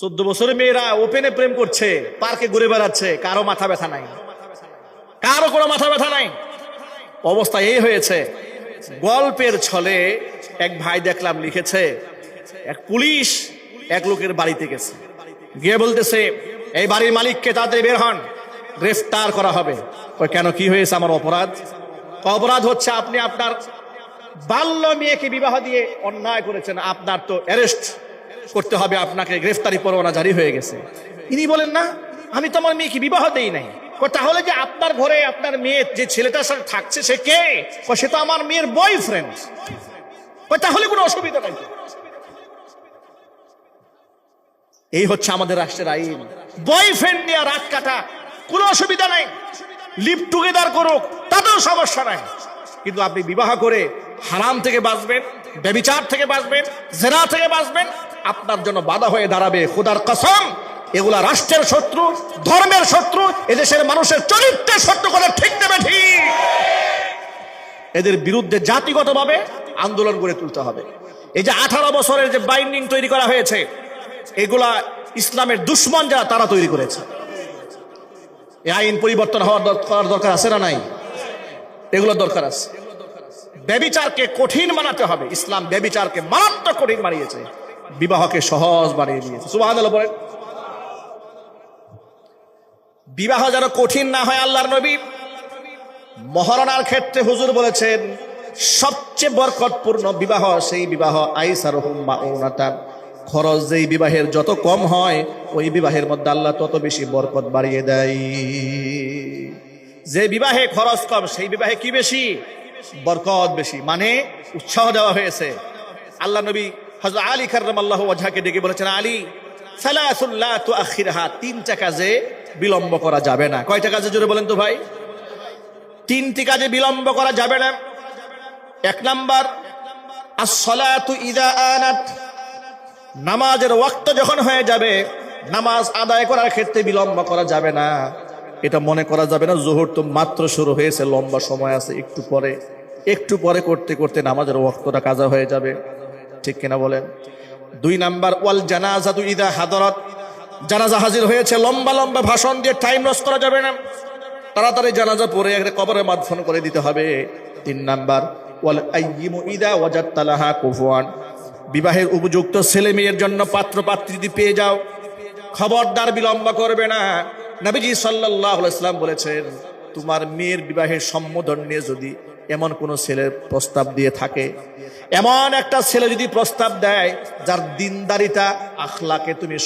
14 বছরের মেয়েরা ওপেনে প্রেম করছে, পার্কে ঘুরে বেড়াচ্ছে, কারো মাথা ব্যথা নাই, কারো কোনো মাথা ব্যথা নাই। অবস্থা এই হয়েছে। গল্পের ছলে এক ভাই দেখলাম লিখেছে, এক পুলিশ এক লোকের বাড়িতে গেছে, গিয়ে বলতেছে এই বাড়ির মালিককে তাড়াতাড়ি বের হন, গ্রেফতার করা হবে। কেন, কি হয়েছে? আমার অপরাধ। অপরাধ হচ্ছে আপনি আপনার বাল্য মেয়েকে বিবাহ দিয়ে অন্যায় করেছেন, আপনার তো অ্যারেস্ট করতে হবে, আপনাকে গ্রেফতারি পরোয়ানা জারি হয়ে গেছে। ইনি বলেন না, আমি তো আমার মেয়েকে বিবাহ দেই নাই। তাহলে যে আপনার ঘরে আপনার মেয়ে যে ছেলেটার সাথে থাকছে সে কে? সে তো আমার মেয়ের বয়ফ্রেন্ড। তাহলে কোনো অসুবিধা নাই। এই হচ্ছে আমাদের রাষ্ট্রের আইন। বয়ফ্রেন্ড নিয়ে রাত কাটা কোনো অসুবিধা নাই, লিভ টুগেদার করুক, তাতেও সমস্যা নাই। কিন্তু আপনি বিবাহ করে হারাম থেকে বাঁচবেন, ব্যভিচার থেকে বাঁচবেন, জেনা থেকে বাঁচবেন, আপনার জন্য বাধা হয়ে দাঁড়াবে। খোদার কসম, এগুলা রাষ্ট্রের শত্রু, ধর্মের শত্রু, এদেশের মানুষের চরিত্রের শত্রু করে, ঠিক নেবে ঠিক। এদের বিরুদ্ধে জাতিগতভাবে আন্দোলন গড়ে তুলতে হবে। এই যে 18 বছরের যে বাইন্ডিং তৈরি করা হয়েছে, এগুলা ইসলামের দুশ্মন যারা তারা তৈরি করেছে। এই আইন পরিবর্তন হওয়ার দরকার আছে না নাই? এগুলো দরকার আছে। ব্যভিচারকে কঠিন বানাতে হবে। ইসলাম ব্যভিচারকে মারাত্মক কঠিন বানিয়েছে, বিবাহকে সহজ বানিয়ে দিয়েছে। সুবহানাল্লাহ বলেন। বিবাহ যেন কঠিন না হয়, আল্লাহর নবী মহারণার ক্ষেত্রে হুজুর বলেছেন সবচেয়ে বরকতপূর্ণ বিবাহ সেই বিবাহ আইসারুহুম মাউনাতান। খরচ যেই বিবাহের যত কম হয়, ওই বিবাহের মধ্যে আল্লাহ তত বেশি বরকত বাড়িয়ে দেয়। যে বিবাহে খরচ কম, সেই বিবাহে কি বেশি? বরকত বেশি। মানে উৎসাহ দেওয়া হয়েছে। আল্লাহ নবী হযরত আলী কাররামাল্লাহু ওয়াজহাকে ডেকে বলেছেন, আলী সালাসুন লা তুআখিরহা, 3টা কাজে বিলম্ব করা যাবে না। কয়টা কাজে জোরে বলেন তো ভাই? 3টি কাজে বিলম্ব করা যাবে না। 1 নাম্বার আস-সালাতু ইযা আনাত, নামাজের ওয়াক্ত যখন হয়ে যাবে, নামাজ আদায় করার ক্ষেত্রে বিলম্ব করা যাবে না। এটা মনে করা যাবে না যোহর তো মাত্র শুরু হয়েছে, লম্বা সময় আছে, একটু পরে করতে করতে নামাজের ওয়াক্তটা কাজা হয়ে যাবে। ঠিক কিনা বলেন? 2 নাম্বার ওয়াল জানাজাতু ইযা হাদারাত, জানাজা হাজির হয়েছে, লম্বা লম্বা ভাষণ দিয়ে টাইম লস করা যাবে না, তাড়াতাড়ি জানাজা পড়ে একটা কবরে মাদফন করে দিতে হবে। 3 নাম্বার ওয়াল আইয়িমু ইযা ওয়াজাদতা লাহা কুফুয়ান, বিবাহের উপযুক্ত ছেলে মেয়ের জন্য পাত্র পাত্রী যদি পেয়ে যাও, খবরদার বিলম্ব করবে না। নবীজি সাল্লাল্লাহু আলাইহি ওয়াসাল্লাম বলেছেন, তোমার মেয়ের বিবাহের সম্বোধন নিয়ে যদি এমন কোন ছেলের প্রস্তাব দিয়ে থাকে, এমন একটা ছেলে যদি প্রস্তাব দেয় যার দিনদারিতা আখলাকে তুমি